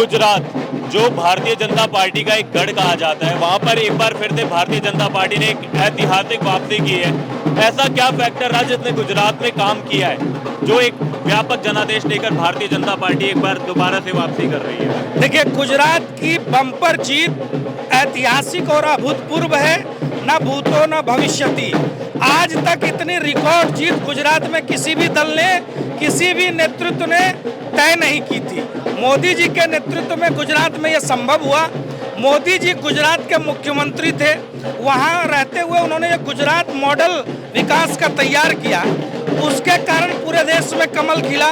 गुजरात जो भारतीय जनता पार्टी का एक गढ़ कहा जाता है, वहां पर एक बार फिर से भारतीय जनता पार्टी ने एक ऐतिहासिक वापसी की है। ऐसा क्या फैक्टर रहा जिसने गुजरात में काम किया है, जो एक व्यापक जनादेश लेकर भारतीय जनता पार्टी एक बार दोबारा से वापसी कर रही है? देखिए, गुजरात की बम्पर जीत ऐतिहासिक और अभूतपूर्व है, न भूतो न भविष्यति। आज तक इतनी रिकॉर्ड जीत गुजरात में किसी भी दल ने, किसी भी नेतृत्व ने तय नहीं की थी। मोदी जी के नेतृत्व में गुजरात में यह संभव हुआ। मोदी जी गुजरात के मुख्यमंत्री थे, वहाँ रहते हुए उन्होंने ये गुजरात मॉडल विकास का तैयार किया। उसके कारण पूरे देश में कमल खिला।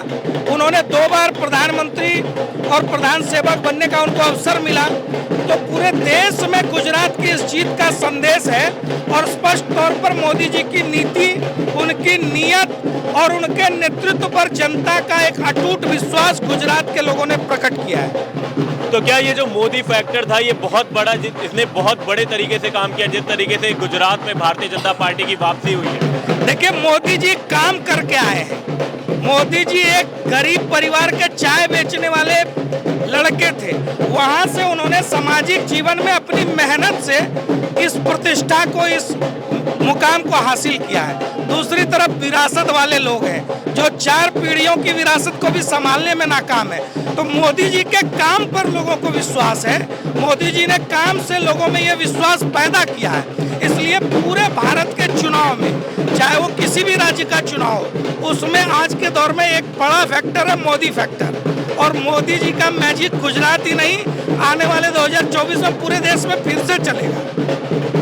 उन्होंने 2 बार प्रधानमंत्री और प्रधान सेवक बनने का उनको अवसर मिला। तो पूरे देश में गुजरात की इस जीत का संदेश है और स्पष्ट तौर पर मोदी जी की नीति, उनकी नीयत और उनके नेतृत्व पर जनता का एक अटूट विश्वास गुजरात के लोगों ने प्रकट किया है। तो क्या ये जो मोदी फैक्टर था, ये बहुत बड़ा, इसने बहुत बड़े तरीके से काम किया, जिस तरीके से गुजरात में भारतीय जनता पार्टी की वापसी हुई है? देखिए, मोदी जी काम करके आए हैं। मोदी जी एक गरीब परिवार के चाय बेचने वाले लड़के थे, वहां से उन्होंने सामाजिक जीवन में अपनी मेहनत से इस प्रतिष्ठा को, इस मुकाम को हासिल किया है। दूसरी तरफ विरासत वाले लोग हैं जो 4 पीढ़ियों की विरासत को भी संभालने में नाकाम है। तो मोदी जी के काम पर लोगों को विश्वास है। मोदी जी ने काम से लोगों में ये विश्वास पैदा किया है। इसलिए पूरे भारत के चुनाव में, चाहे वो किसी भी राज्य का चुनाव हो, उसमें आज के दौर में एक बड़ा फैक्टर है मोदी फैक्टर। और मोदी जी का मैजिक गुजरात ही नहीं, आने वाले 2024 में पूरे देश में फिर से चलेगा।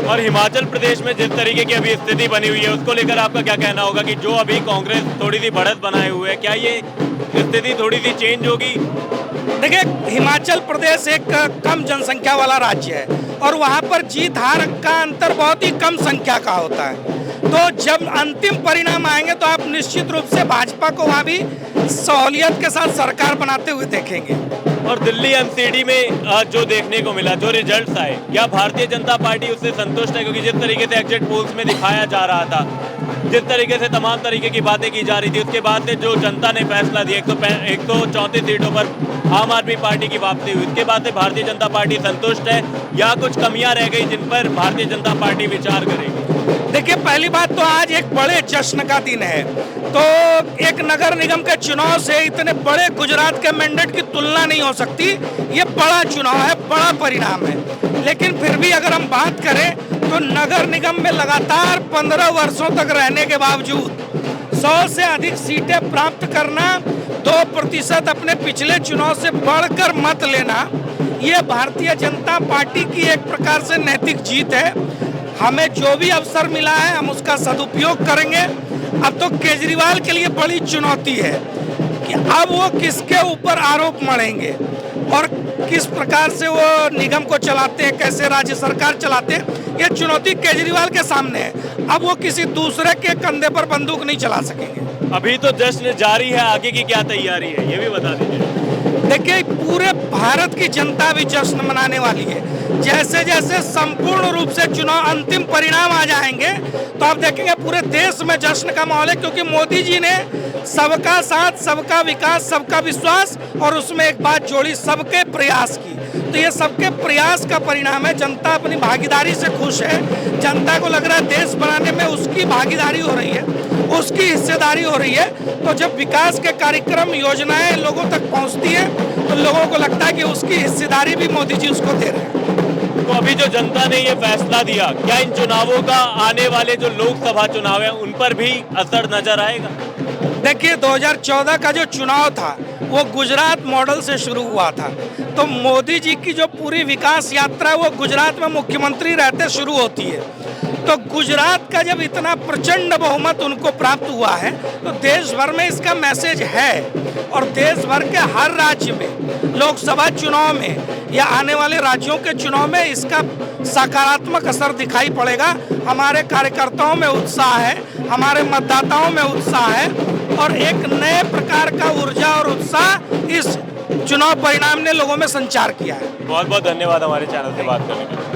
और हिमाचल प्रदेश में जिस तरीके की अभी स्थिति बनी हुई है, उसको लेकर आपका क्या कहना होगा कि जो अभी कांग्रेस थोड़ी सी बढ़त बनाए हुए है, क्या ये स्थिति थोड़ी सी चेंज होगी? देखिए, हिमाचल प्रदेश एक कम जनसंख्या वाला राज्य है और वहाँ पर जीत हार का अंतर बहुत ही कम संख्या का होता है। तो जब अंतिम परिणाम आएंगे तो आप निश्चित रूप से भाजपा को वहाँ भी सहूलियत के साथ सरकार बनाते हुए देखेंगे। और दिल्ली एमसीडी में जो देखने को मिला, जो रिजल्ट्स आए, क्या भारतीय जनता पार्टी उससे संतुष्ट है? क्योंकि जिस तरीके से एग्जिट पोल्स में दिखाया जा रहा था, जिस तरीके से तमाम तरीके की बातें की जा रही थी, उसके बाद से जो जनता ने फैसला दिया, 134 सीटों पर आम आदमी पार्टी की वापसी हुई, उसके बाद से भारतीय जनता पार्टी संतुष्ट है या कुछ कमियां रह गई जिन पर भारतीय जनता पार्टी विचार करेगी? देखिए, पहली बात तो आज एक बड़े जश्न का दिन है। तो एक नगर निगम के चुनाव से इतने बड़े गुजरात के मैंडेट की तुलना नहीं हो सकती। ये बड़ा चुनाव है, बड़ा परिणाम है। लेकिन फिर भी अगर हम बात करें तो नगर निगम में लगातार 15 वर्षों तक रहने के बावजूद 100 से अधिक सीटें प्राप्त करना, 2% अपने पिछले चुनाव से बढ़कर मत लेना, ये भारतीय जनता पार्टी की एक प्रकार से नैतिक जीत है। हमें जो भी अवसर मिला है हम उसका सदुपयोग करेंगे। अब तो केजरीवाल के लिए बड़ी चुनौती है कि अब वो किसके ऊपर आरोप मढ़ेंगे और किस प्रकार से वो निगम को चलाते हैं, कैसे राज्य सरकार चलाते हैं। ये चुनौती केजरीवाल के सामने है। अब वो किसी दूसरे के कंधे पर बंदूक नहीं चला सकेंगे। अभी तो जश्न जारी है, आगे की क्या तैयारी है, ये भी बता दीजिए। देखिए, पूरे भारत की जनता भी जश्न मनाने वाली है। जैसे जैसे संपूर्ण रूप से चुनाव अंतिम परिणाम आ जाएंगे तो आप देखेंगे पूरे देश में जश्न का माहौल है, क्योंकि मोदी जी ने सबका साथ, सबका विकास, सबका विश्वास और उसमें एक बात जोड़ी, सबके प्रयास की। तो ये सबके प्रयास का परिणाम है। जनता अपनी भागीदारी से खुश है। जनता को लग रहा है देश बनाने में उसकी भागीदारी हो रही है, उसकी हिस्सेदारी हो रही है। तो जब विकास के कार्यक्रम, योजनाएं लोगों तक पहुंचती है तो लोगों को लगता है कि उसकी हिस्सेदारी भी मोदी जी उसको दे रहे हैं। तो अभी जो जनता ने ये फैसला दिया, क्या इन चुनावों का आने वाले जो लोकसभा चुनाव है उन पर भी असर नजर आएगा? देखिए, 2014 का जो चुनाव था वो गुजरात मॉडल से शुरू हुआ था। तो मोदी जी की जो पूरी विकास यात्रा वो गुजरात में मुख्यमंत्री रहते शुरू होती है। तो गुजरात का जब इतना प्रचंड बहुमत उनको प्राप्त हुआ है तो देश भर में इसका मैसेज है और देश भर के हर राज्य में, लोकसभा चुनाव में या आने वाले राज्यों के चुनाव में इसका सकारात्मक असर दिखाई पड़ेगा। हमारे कार्यकर्ताओं में उत्साह है, हमारे मतदाताओं में उत्साह है और एक नए प्रकार का ऊर्जा और उत्साह इस चुनाव परिणाम ने लोगों में संचार किया है। बहुत बहुत धन्यवाद हमारे चैनल से बात करने के लिए।